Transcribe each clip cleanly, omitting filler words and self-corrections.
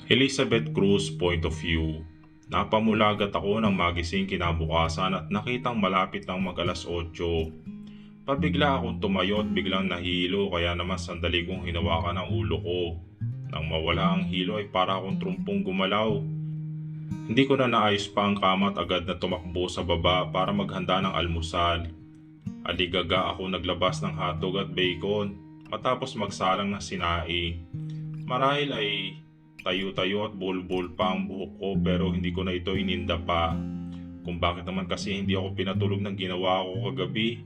Elizabeth Cruz point of view. Napamulagat ako ng magising kinabukasan at nakitang malapit ng mag-alas 8. Pabigla akong tumayo at biglang nahilo kaya naman sandali kong hinawakan ang ulo ko. Nang mawala ang hilo ay para akong trumpong gumalaw. Hindi ko na naayos pa ang kama at agad na tumakbo sa baba para maghanda ng almusal. Aligaga ako naglabas ng hotdog at bacon matapos magsalang ng sinaing. Marahil ay tayo-tayo at bol-bol pa ang buhok ko pero hindi ko na ito ininda pa. Kung bakit naman kasi hindi ako pinatulog ng ginawa ko kagabi.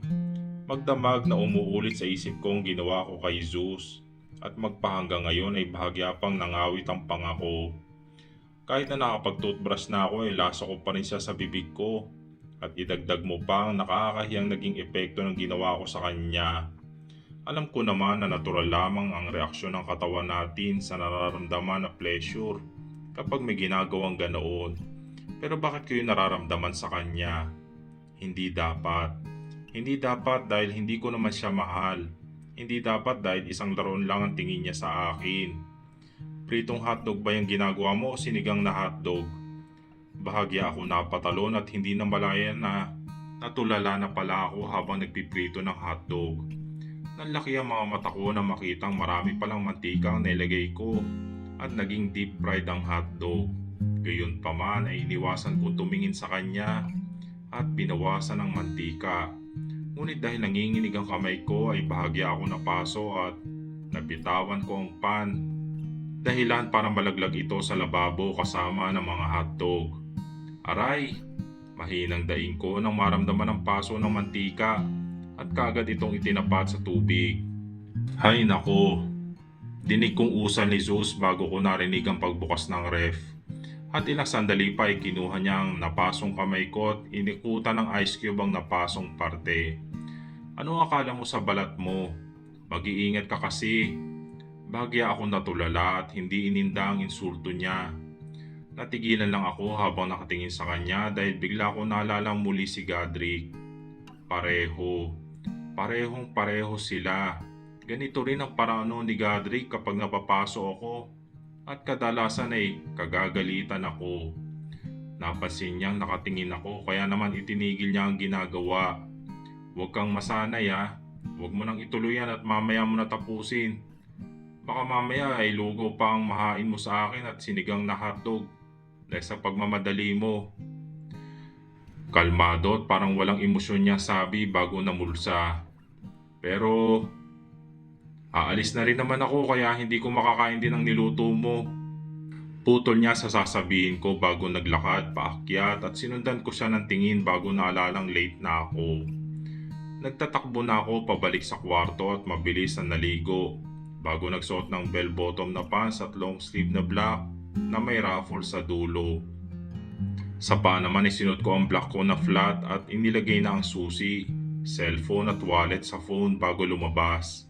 Magdamag na umuulit sa isip ko ang ginawa ko kay Zeus. At magpahanggang ngayon ay bahagya pang nangawit ang pangako. Kahit na nakapag-toothbrush na ako ay lasa ko pa rin siya sa bibig ko. At idagdag mo pa ang nakakahiyang naging epekto ng ginawa ko sa kanya. Alam ko naman na natural lamang ang reaksyon ng katawan natin sa nararamdaman na pleasure kapag may ginagawang ganoon. Pero bakit ko yung nararamdaman sa kanya? Hindi dapat. Hindi dapat dahil hindi ko naman siya mahal. Hindi dapat dahil isang laruan lang ang tingin niya sa akin. Pritong hotdog ba yung ginagawa mo o sinigang na hotdog? Bahagya ako napatalon at hindi na malaya na natulala na pala ako habang nagpiprito ng hotdog. Nanlaki ang mga mata ko na makitang marami palang mantika ang nilagay ko at naging deep fried ang hotdog. Gayon pa man ay iniwasan ko tumingin sa kanya at binawasan ang mantika. Ngunit dahil nanginginig ang kamay ko ay bahagya ako napaso at nabitawan ko ang pan. Dahilan para malaglag ito sa lababo kasama ng mga hotdog. Aray! Mahinang daing ko nang maramdaman ang paso ng mantika at kaagad itong itinapat sa tubig. Hay nako! Dinig kong usal ni Zeus bago ko narinig ang pagbukas ng ref. At ilang sandali pa ay kinuha niya ang napasong kamay ko at inikutan ng ice cube ang napasong parte. Ano akala mo sa balat mo? Mag-iingat ka kasi. Bahagya akong natulala at hindi ininda ang insulto niya. Natigilan lang ako habang nakatingin sa kanya dahil bigla ko naalala muli si Godric. Pareho. Parehong pareho sila. Ganito rin ang paraan ni Godric kapag napapaso ako. At kadalasan ay kagagalitan ako. Napansin niyang nakatingin ako kaya naman itinigil niya ang ginagawa. Huwag kang masanay ha. Huwag mo nang ituloy yan at mamaya mo na tapusin. Baka mamaya ay lugaw pa ang mahain mo sa akin at sinigang na hotdog dahil sa pagmamadali mo. Kalmado at parang walang emosyon niya sabi bago namulsa. Pero aalis na rin naman ako kaya hindi ko makakain din ang niluto mo. Putol niya sa sasabihin ko bago naglakad paakyat at sinundan ko siya ng tingin bago naalalang late na ako. Nagtatakbo na ako pabalik sa kwarto at mabilis na naligo bago nagsuot ng bell-bottom na pants at long sleeve na black na may ruffle sa dulo. Sa paa naman isinuot ko ang black ko na flat at inilagay na ang susi, cellphone at wallet sa phone bago lumabas.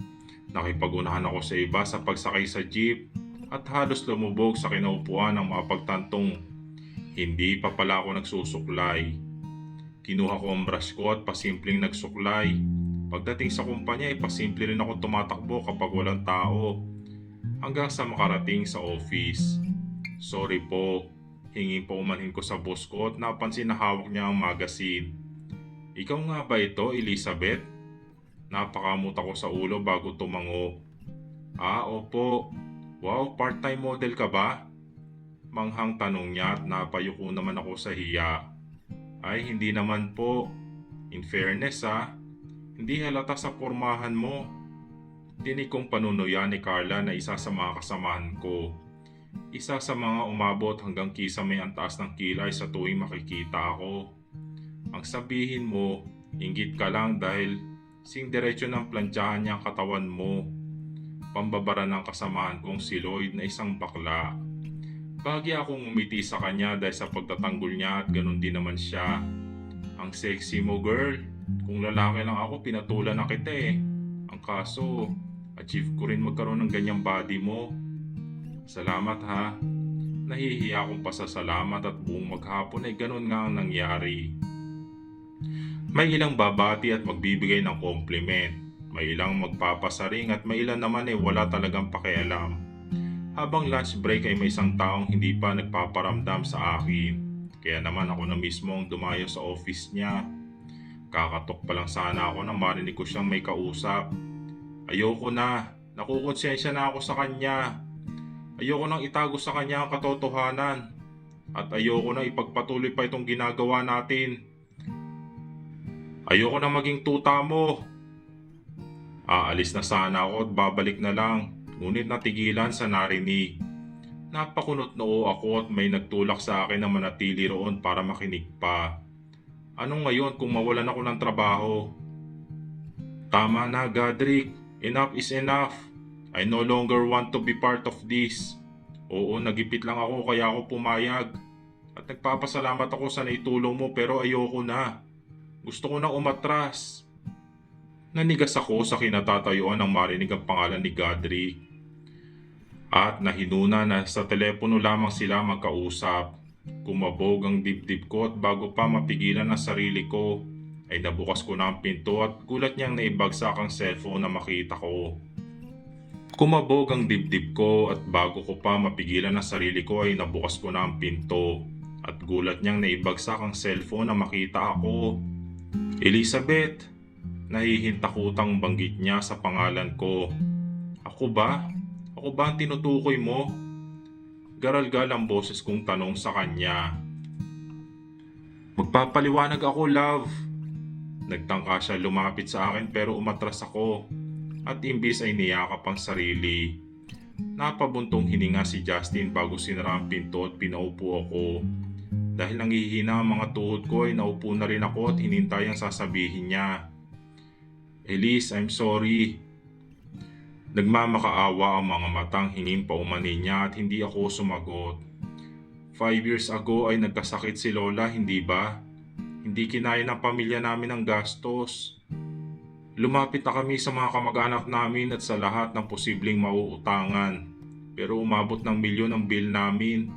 Nakipag-unahan ako sa iba sa pagsakay sa jeep at halos lumubog sa kinaupuan ng mapagtantong hindi pa pala ako nagsusuklay. Kinuha ko ang brush ko at pasimpleng nagsuklay. Pagdating sa kumpanya ay pasimple rin ako tumatakbo kapag walang tao hanggang sa makarating sa office. Sorry po, hingin pa umanhin ko sa boss ko at napansin na hawak niya ang magazine. Ikaw nga ba ito, Elizabeth? Napakamot ako sa ulo bago tumango. Ah, opo. Wow, part-time model ka ba? Manghang tanong niya at napayuko naman ako sa hiya. Ay, hindi naman po. In fairness hindi halata sa pormahan mo. Dinig kong panunuya ni Carla na isa sa mga kasamahan ko. Isa sa mga umabot hanggang kisame ang taas ng kilay sa tuwing makikita ako. Ang sabihin mo, inggit ka lang dahil sing diretso ng plantsahan niya ang katawan mo. Pambabara ng kasamahan kong si Lloyd na isang bakla. Bahagya akong umiti sa kanya dahil sa pagtatanggol niya at ganun din naman siya. Ang sexy mo girl, kung lalaki lang ako pinatulan na kita eh. Ang kaso, achieve ko rin magkaroon ng ganyang body mo. Salamat ha. Nahihiya akong pasasalamat at buong maghapon ay ganun nga ang nangyari. May ilang babati at magbibigay ng compliment. May ilang magpapasaring at may ilan naman ay wala talagang pakialam. Habang lunch break ay may isang taong hindi pa nagpaparamdam sa akin. Kaya naman ako na mismo ang dumayo sa office niya. Kakatok pa lang sana ako nang marinig ko siyang may kausap. Ayoko na. Nakukonsensya na ako sa kanya. Ayoko nang itago sa kanya ang katotohanan. At ayoko na ipagpatuloy pa itong ginagawa natin. Ayoko na maging tuta mo. Aalis na sana ako at babalik na lang. Ngunit natigilan sa narinig. Napakunot noo ako at may nagtulak sa akin na manatili roon para makinig pa. Anong ngayon kung mawalan ako ng trabaho? Tama na, Godric. Enough is enough. I no longer want to be part of this. Oo, nagipit lang ako kaya ako pumayag. At nagpapasalamat ako sa naitulong mo pero ayoko na. Gusto ko nang umatras. Nanigas ako sa kinatatayuan nang marinig ang pangalan ni Godric. At nahinuna na sa telepono lamang sila magkausap. Kumabog ang dibdib ko at bago pa mapigilan ang sarili ko, ay nabukas ko na ang pinto at gulat niyang naibagsak ang cellphone na makita ko. Kumabog ang dibdib ko at bago ko pa mapigilan ang sarili ko ay nabukas ko na ang pinto at gulat niyang naibagsak ang cellphone na makita ako. Elizabeth! Nahihintakutang banggit niya sa pangalan ko. Ako ba? Ako ba ang tinutukoy mo? Garalgal ang boses kong tanong sa kanya. Magpapaliwanag ako, love. Nagtangka siya lumapit sa akin pero umatras ako at imbis ay niyakap ang sarili. Napabuntong hininga si Justin bago sinara ang pinto at pinaupo ako. Dahil nanghihina ang mga tuhod ko ay naupo na rin ako at hinintay ang sasabihin niya. Elise, I'm sorry. Nagmamakaawa ang mga matang hingin pa umanin niya at hindi ako sumagot. 5 years ago ay nagkasakit si Lola, hindi ba? Hindi kinaya ng pamilya namin ang gastos. Lumapit na kami sa mga kamag-anak namin at sa lahat ng posibleng mauutangan. Pero umabot ng milyon ang bill namin.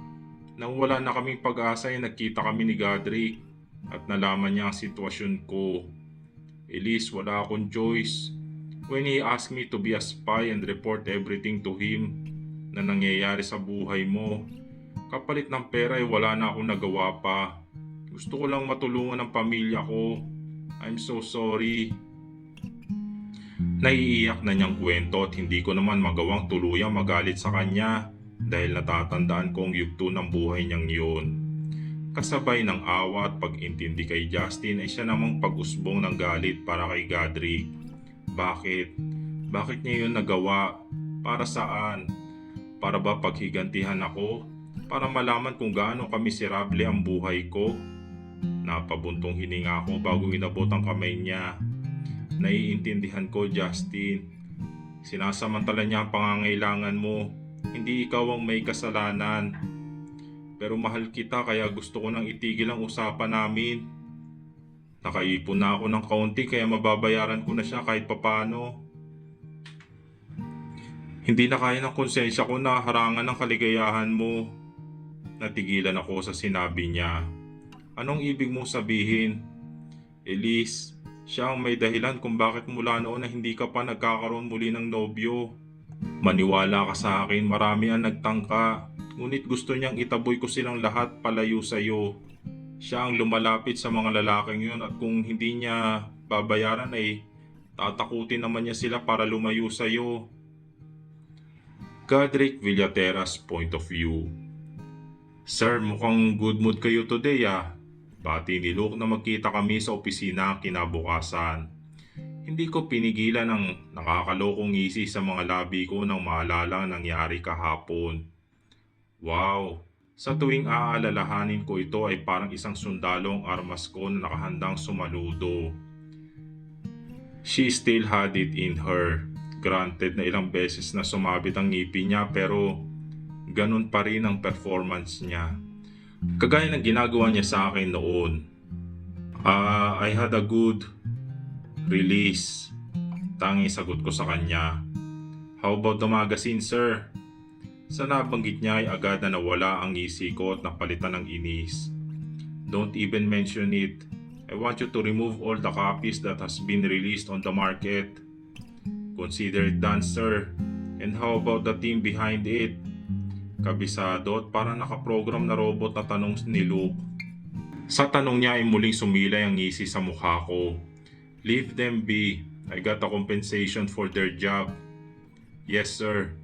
Nang wala na kaming pag-asa ay nagkita kami ni Godric at nalaman niya ang sitwasyon ko. Elise, wala akong choice. When he asked me to be a spy and report everything to him na nangyayari sa buhay mo, kapalit ng pera ay wala na akong nagawa pa. Gusto ko lang matulungan ang pamilya ko. I'm so sorry. Naiiyak na niyang kwento at hindi ko naman magawang tuluyang magalit sa kanya dahil natatandaan ko ang yugto ng buhay niyang yun. Kasabay ng awa at pag-intindi kay Justin ay siya namang pag-usbong ng galit para kay Godric. Bakit? Bakit niya yun nagawa? Para saan? Para ba paghigantihan ako? Para malaman kung gaano kamiserable ang buhay ko? Napabuntong hininga ako bago inabot ang kamay niya. Naiintindihan ko, Justin. Sinasamantala niya ang pangangailangan mo. Hindi ikaw ang may kasalanan. Pero mahal kita kaya gusto ko nang itigil ang usapan namin. Nakaipon na ako ng kaunti kaya mababayaran ko na siya kahit papano. Hindi na kaya ng konsensya ko na harangan ng kaligayahan mo. Natigilan ako sa sinabi niya. Anong ibig mong sabihin? Elise, siya ang may dahilan kung bakit mula noon na hindi ka pa nagkakaroon muli ng nobyo. Maniwala ka sa akin, marami ang nagtangka. Ngunit gusto niyang itaboy ko silang lahat palayo sa iyo. Siya ang lumalapit sa mga lalaking yun at kung hindi niya babayaran ay tatakutin naman niya sila para lumayo sa iyo. Godric Villateras point of view. Sir, mukhang good mood kayo today ah. Bati ni Luke na magkita kami sa opisina kinabukasan. Hindi ko pinigilan ang nakakalokong ngisi sa mga labi ko nang maalala ang nangyari kahapon. Wow! Sa tuwing aalalahanin ko ito ay parang isang sundalong armas ko na nakahandang sumaludo. She still had it in her. Granted na ilang beses na sumabit ang ngipin niya pero ganun pa rin ang performance niya. Kagaya ng ginagawa niya sa akin noon. I had a good release. Tanging sagot ko sa kanya. How about the magazine, sir? Sa nabanggit niya ay agad na nawala ang ngisi ko at napalitan ng inis. Don't even mention it. I want you to remove all the copies that has been released on the market. Consider it done, sir. And how about the team behind it? kabisado at parang nakaprogram na robot na tanong ni Luke. Sa tanong niya ay muling sumilay ang ngisi sa mukha ko. Leave them be. I got a compensation for their job. Yes sir.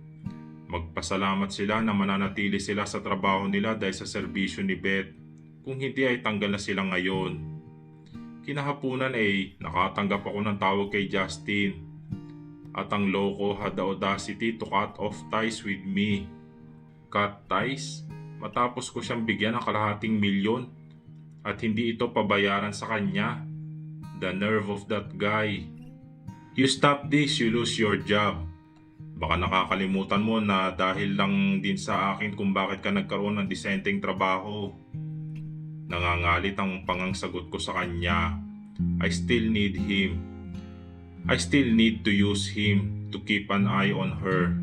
Magpasalamat sila na mananatili sila sa trabaho nila dahil sa serbisyo ni Beth. Kung hindi ay tanggal na sila ngayon. Kinahapunan ay nakatanggap ako ng tawag kay Justin. At ang loko had the audacity to cut off ties with me. Cut ties? Matapos ko siyang bigyan ng kalahating milyon at hindi ito pabayaran sa kanya. The nerve of that guy. You stop this, you lose your job. Baka nakakalimutan mo na dahil lang din sa akin kung bakit ka nagkaroon ng disenteng trabaho. Nangangalit ang pangangsagot ko sa kanya. I still need him. I still need to use him to keep an eye on her.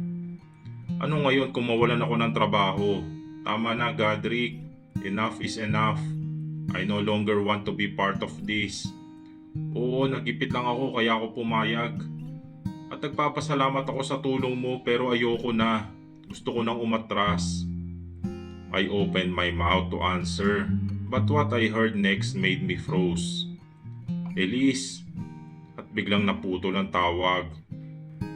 Ano ngayon kung mawalan ako ng trabaho? Tama na, Godric. Enough is enough. I no longer want to be part of this. Oo, nagipit lang ako kaya ako pumayag. At nagpapasalamat ako sa tulong mo pero ayoko na. Gusto ko nang umatras. I opened my mouth to answer, but what I heard next made me froze. Elise, at biglang naputol ang tawag.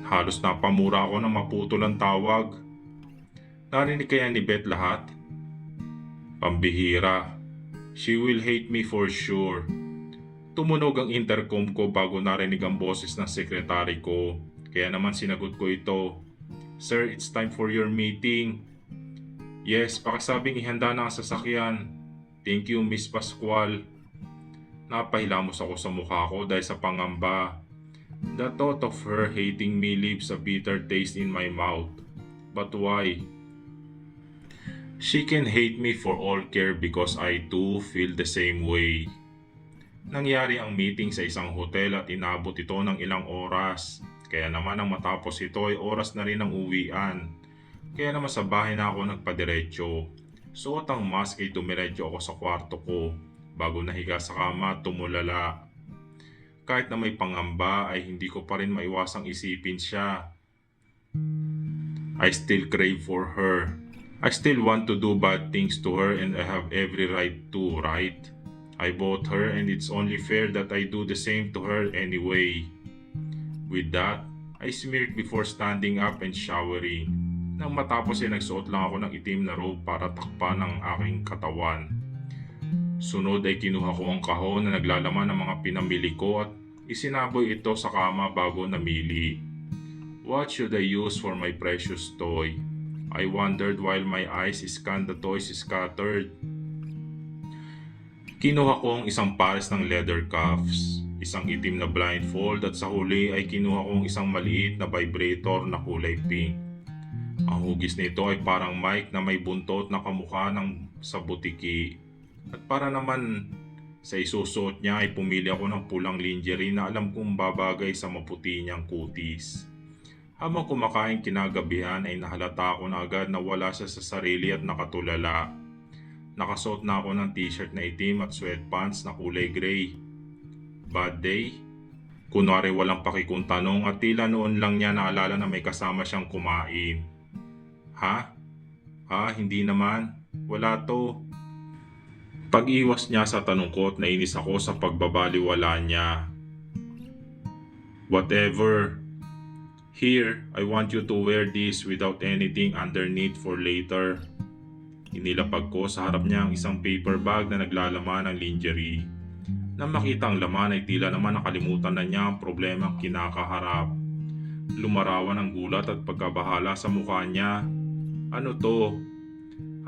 Halos napamura ako na maputol ang tawag. Narinig kaya ni Beth lahat? Pambihira. She will hate me for sure. Tumunog ang intercom ko bago narinig ang boses ng sekretary ko. Kaya naman sinagot ko ito. Sir, it's time for your meeting. Yes, pakisabing ihanda na ang sasakyan. Thank you, Miss Pascual. Napahilamos ako sa mukha ko dahil sa pangamba. The thought of her hating me leaves a bitter taste in my mouth. But why? She can hate me for all care because I too feel the same way. Nangyari ang meeting sa isang hotel at inabot ito ng ilang oras. Kaya naman ang matapos ito ay oras na rin ang uwian. Kaya naman sa bahay na ako nagpadiretso. Suot ang mask ay tumiretso ako sa kwarto ko. Bago nahiga sa kama, tumulala. Kahit na may pangamba ay hindi ko pa rin maiwasang isipin siya. I still crave for her. I still want to do bad things to her and I have every right to, right? I bought her and it's only fair that I do the same to her anyway. With that, I smirked before standing up and showering. Nang matapos ay nagsuot lang ako ng itim na robe para takpan ang aking katawan. Sunod ay kinuha ko ang kahon na naglalaman ng mga pinamili ko at isinaboy ito sa kama bago namili. What should I use for my precious toy? I wondered while my eyes scanned the toys scattered. Kinuha ko ang isang pares ng leather cuffs, isang itim na blindfold at sa huli ay kinuha ko ang isang maliit na vibrator na kulay pink. Ang hugis nito ay parang mic na may buntot na kamukha ng sa butiki. At para naman sa isusuot niya ay pumili ako ng pulang lingerie na alam kong babagay sa maputi niyang kutis. Habang kumakain kinagabihan ay nahalata ako na agad na wala siya sa sarili at nakatulala. Nakasuot na ako ng t-shirt na itim at sweatpants na kulay gray. Bad day? Kunwari walang pakikung tanong at tila noon lang niya naalala na may kasama siyang kumain. Ha? Hindi naman. Wala to. Pag-iwas niya sa tanong ko at nainis ako sa pagbabaliwala niya. Whatever. Here, I want you to wear this without anything underneath for later. Inilapag ko sa harap niya ang isang paper bag na naglalaman ng lingerie. Nang makita ang laman ay tila naman nakalimutan na niya ang problema ang kinakaharap. Lumarawan ang gulat at pagkabahala sa mukha niya. Ano to?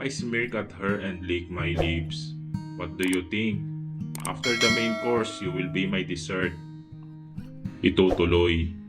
I smirk at her and lick my lips. What do you think? After the main course, you will be my dessert. Itutuloy.